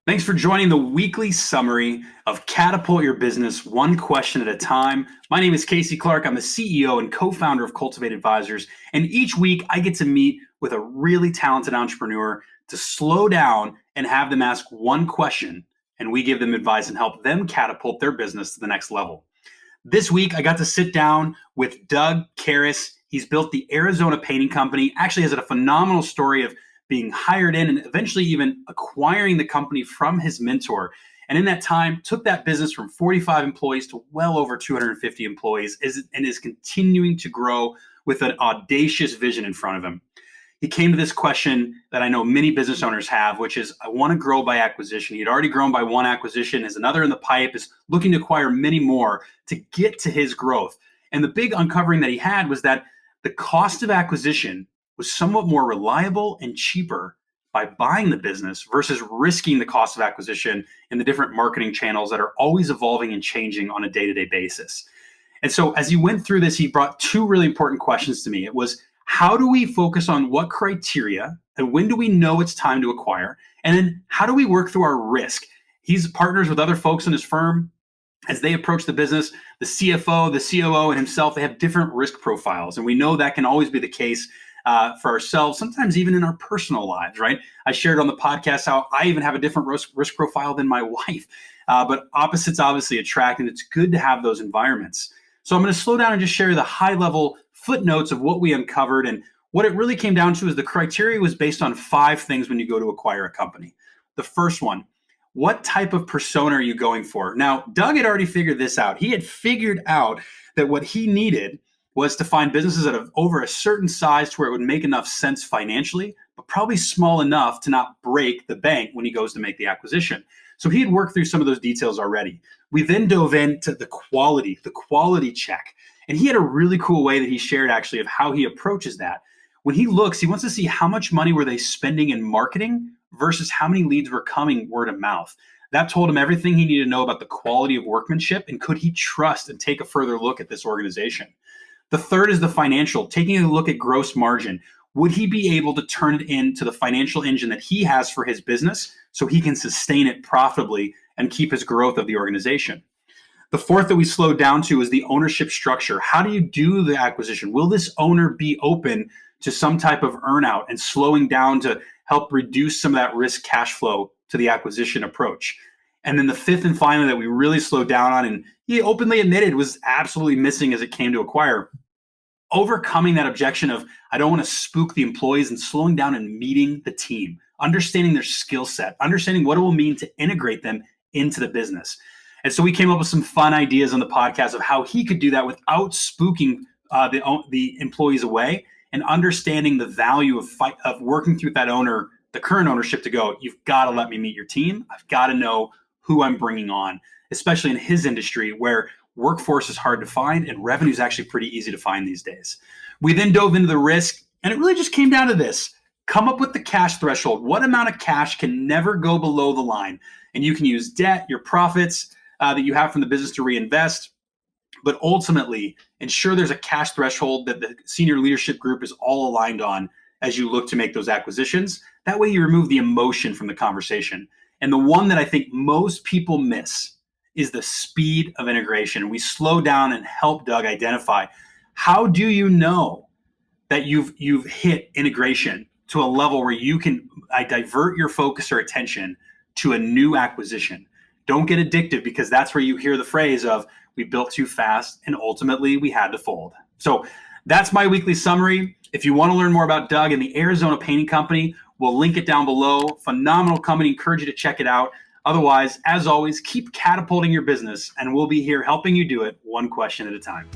Thanks for joining the weekly summary of Catapult Your Business one question at a time. My name is Casey Clark. I'm the CEO and co-founder of Cultivate Advisors. And each week I get to meet with a really talented entrepreneur to slow down and have them ask one question. And we give them advice and help them catapult their business to the next level. This week I got to sit down with Doug Karas. He's built the Arizona Painting Company. Actually has a phenomenal story of being hired in and eventually even acquiring the company from his mentor. And in that time, took that business from 45 employees to well over 250 employees and is continuing to grow with an audacious vision in front of him. He came to this question that I know many business owners have, which is, I want to grow by acquisition. He'd already grown by one acquisition, has another in the pipe, is looking to acquire many more to get to his growth. And the big uncovering that he had was that the cost of acquisition was somewhat more reliable and cheaper by buying the business versus risking the cost of acquisition in the different marketing channels that are always evolving and changing on a day-to-day basis. And so as he went through this, he brought two really important questions to me. It was, how do we focus on what criteria and when do we know it's time to acquire? And then how do we work through our risk? He's partners with other folks in his firm. As they approach the business, the CFO, the COO, and himself, they have different risk profiles. And we know that can always be the case for ourselves, sometimes even in our personal lives, right? I shared on the podcast how I even have a different risk profile than my wife, but opposites obviously attract, and it's good to have those environments. So I'm going to slow down and just share the high level footnotes of what we uncovered. And what it really came down to is the criteria was based on 5 things when you go to acquire a company. The first one, what type of persona are you going for? Now, Doug had already figured this out. He had figured out that what he needed was to find businesses that have over a certain size to where it would make enough sense financially, but probably small enough to not break the bank when he goes to make the acquisition. So he had worked through some of those details already. We then dove into the quality check. And he had a really cool way that he shared actually of how he approaches that. When he looks, he wants to see how much money were they spending in marketing versus how many leads were coming word of mouth. That told him everything he needed to know about the quality of workmanship and could he trust and take a further look at this organization. The third is the financial, taking a look at gross margin. Would he be able to turn it into the financial engine that he has for his business so he can sustain it profitably and keep his growth of the organization? The fourth that we slowed down to is the ownership structure. How do you do the acquisition? Will this owner be open to some type of earnout and slowing down to help reduce some of that risk cash flow to the acquisition approach? And then the fifth and final that we really slowed down on, and he openly admitted was absolutely missing as it came to acquire, overcoming that objection of, I don't want to spook the employees, and slowing down and meeting the team, understanding their skill set, understanding what it will mean to integrate them into the business. And so we came up with some fun ideas on the podcast of how he could do that without spooking the employees away, and understanding the value of working through that owner, the current ownership, to go, you've got to let me meet your team. I've got to know who I'm bringing on, especially in his industry where workforce is hard to find and revenue is actually pretty easy to find these days. We then dove into the risk, and it really just came down to this. Come up with the cash threshold. What amount of cash can never go below the line? And you can use debt, your profits that you have from the business to reinvest, but ultimately ensure there's a cash threshold that the senior leadership group is all aligned on as you look to make those acquisitions. That way you remove the emotion from the conversation. And the one that I think most people miss is the speed of integration. We slow down and help Doug identify, how do you know that you've hit integration to a level where you can divert your focus or attention to a new acquisition? Don't get addicted, because that's where you hear the phrase of, we built too fast and ultimately we had to fold. So that's my weekly summary. If you want to learn more about Doug and the Arizona Painting Company, we'll link it down below. Phenomenal company. Encourage you to check it out. Otherwise, as always, keep catapulting your business, and we'll be here helping you do it one question at a time.